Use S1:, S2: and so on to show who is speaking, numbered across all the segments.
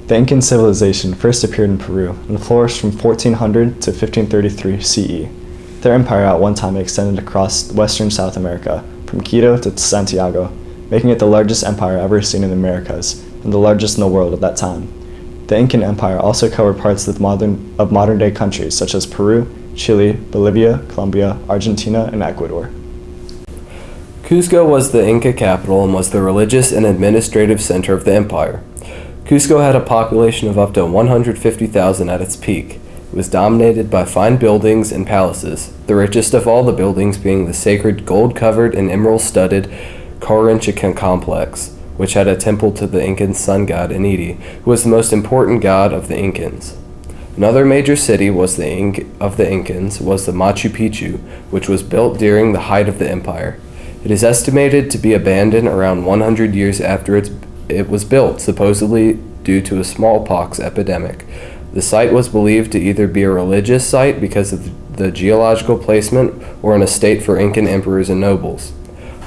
S1: The Incan civilization first appeared in Peru and flourished from 1400 to 1533 CE. Their empire at one time extended across western South America, from Quito to Santiago, making it the largest empire ever seen in the Americas and the largest in the world at that time. The Incan Empire also covered parts of modern-day countries such as Peru, Chile, Bolivia, Colombia, Argentina, and Ecuador.
S2: Cusco was the Inca capital and was the religious and administrative center of the empire. Cusco had a population of up to 150,000 at its peak. It was dominated by fine buildings and palaces, the richest of all the buildings being the sacred gold-covered and emerald-studded Carinchican complex, which had a temple to the Incan sun god Initi, who was the most important god of the Incans. Another major city of the Incans was the Machu Picchu, which was built during the height of the empire. It is estimated to be abandoned around 100 years after it was built, supposedly due to a smallpox epidemic. The site was believed to either be a religious site because of the geological placement or an estate for Incan emperors and nobles.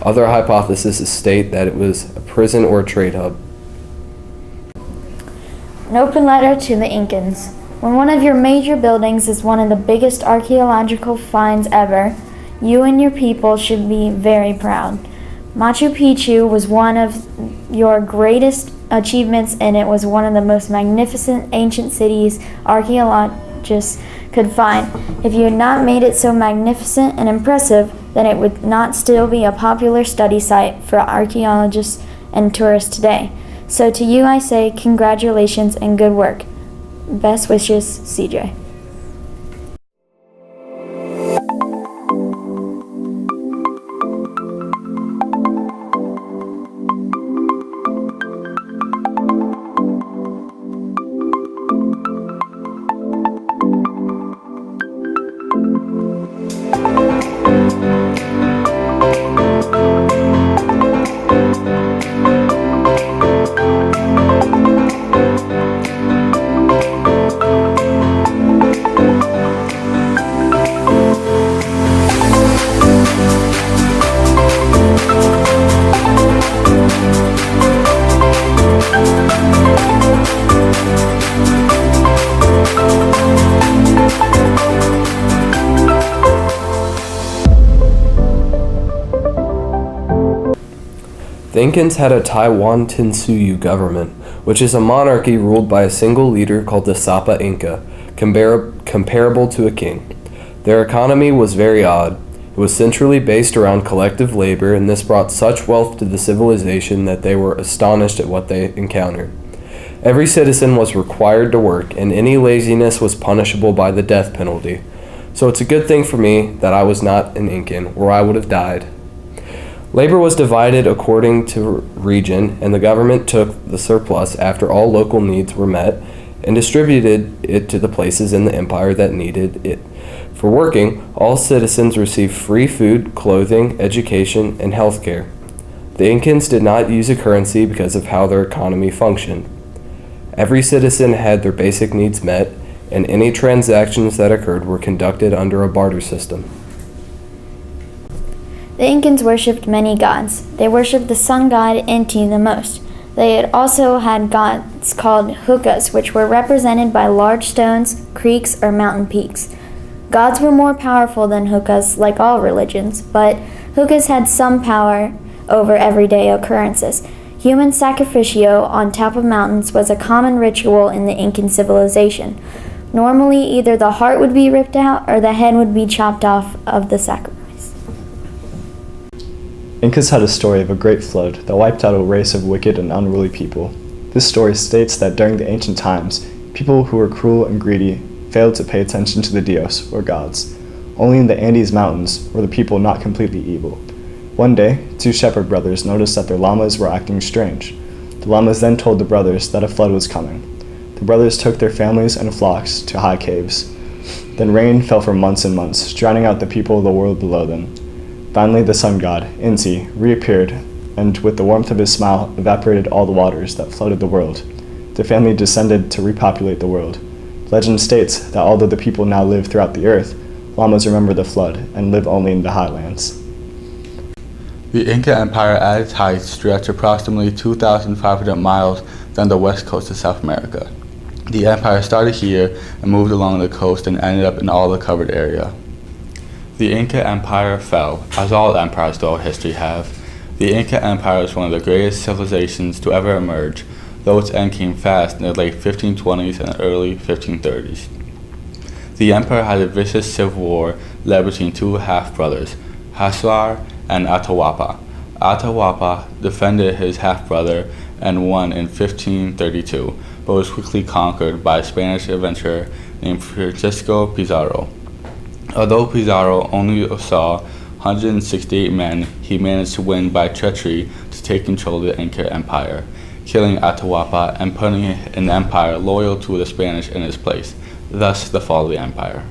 S2: Other hypotheses state that it was a prison or a trade hub.
S3: An open letter to the Incans. When one of your major buildings is one of the biggest archaeological finds ever, you and your people should be very proud. Machu Picchu was one of your greatest achievements, and it was one of the most magnificent ancient cities archaeologists could find. If you had not made it so magnificent and impressive, then it would not still be a popular study site for archaeologists and tourists today. So to you I say congratulations and good work. Best wishes, CJ.
S2: The Incans had a Taiwan Tinsuyu government, which is a monarchy ruled by a single leader called the Sapa Inca, comparable to a king. Their economy was very odd. It was centrally based around collective labor, and this brought such wealth to the civilization that they were astonished at what they encountered. Every citizen was required to work, and any laziness was punishable by the death penalty. So it's a good thing for me that I was not an Incan, or I would have died. Labor was divided according to region, and the government took the surplus after all local needs were met and distributed it to the places in the empire that needed it. For working, all citizens received free food, clothing, education, and health care. The Incans did not use a currency because of how their economy functioned. Every citizen had their basic needs met, and any transactions that occurred were conducted under a barter system.
S3: The Incans worshipped many gods. They worshipped the sun god Inti the most. They had also had gods called hukas, which were represented by large stones, creeks, or mountain peaks. Gods were more powerful than hukas, like all religions, but hukas had some power over everyday occurrences. Human sacrificio on top of mountains was a common ritual in the Incan civilization. Normally, either the heart would be ripped out or the head would be chopped off of the sacrifice.
S1: Incas had a story of a great flood that wiped out a race of wicked and unruly people. This story states that during the ancient times, people who were cruel and greedy failed to pay attention to the dios, or gods. Only in the Andes Mountains were the people not completely evil. One day, two shepherd brothers noticed that their llamas were acting strange. The llamas then told the brothers that a flood was coming. The brothers took their families and flocks to high caves. Then rain fell for months and months, drowning out the people of the world below them. Finally, the sun god, Inti, reappeared, and with the warmth of his smile, evaporated all the waters that flooded the world. The family descended to repopulate the world. Legend states that although the people now live throughout the earth, llamas remember the flood and live only in the highlands.
S4: The Inca Empire at its height stretched approximately 2,500 miles down the west coast of South America. The empire started here and moved along the coast and ended up in all the covered area. The Inca Empire fell, as all empires throughout history have. The Inca Empire was one of the greatest civilizations to ever emerge, though its end came fast in the late 1520s and early 1530s. The empire had a vicious civil war led between two half-brothers, Haslar and Atahualpa. Atahualpa defended his half-brother and won in 1532, but was quickly conquered by a Spanish adventurer named Francisco Pizarro. Although Pizarro only saw 168 men, he managed to win by treachery to take control of the Inca Empire, killing Atahualpa and putting an empire loyal to the Spanish in its place, thus the fall of the empire.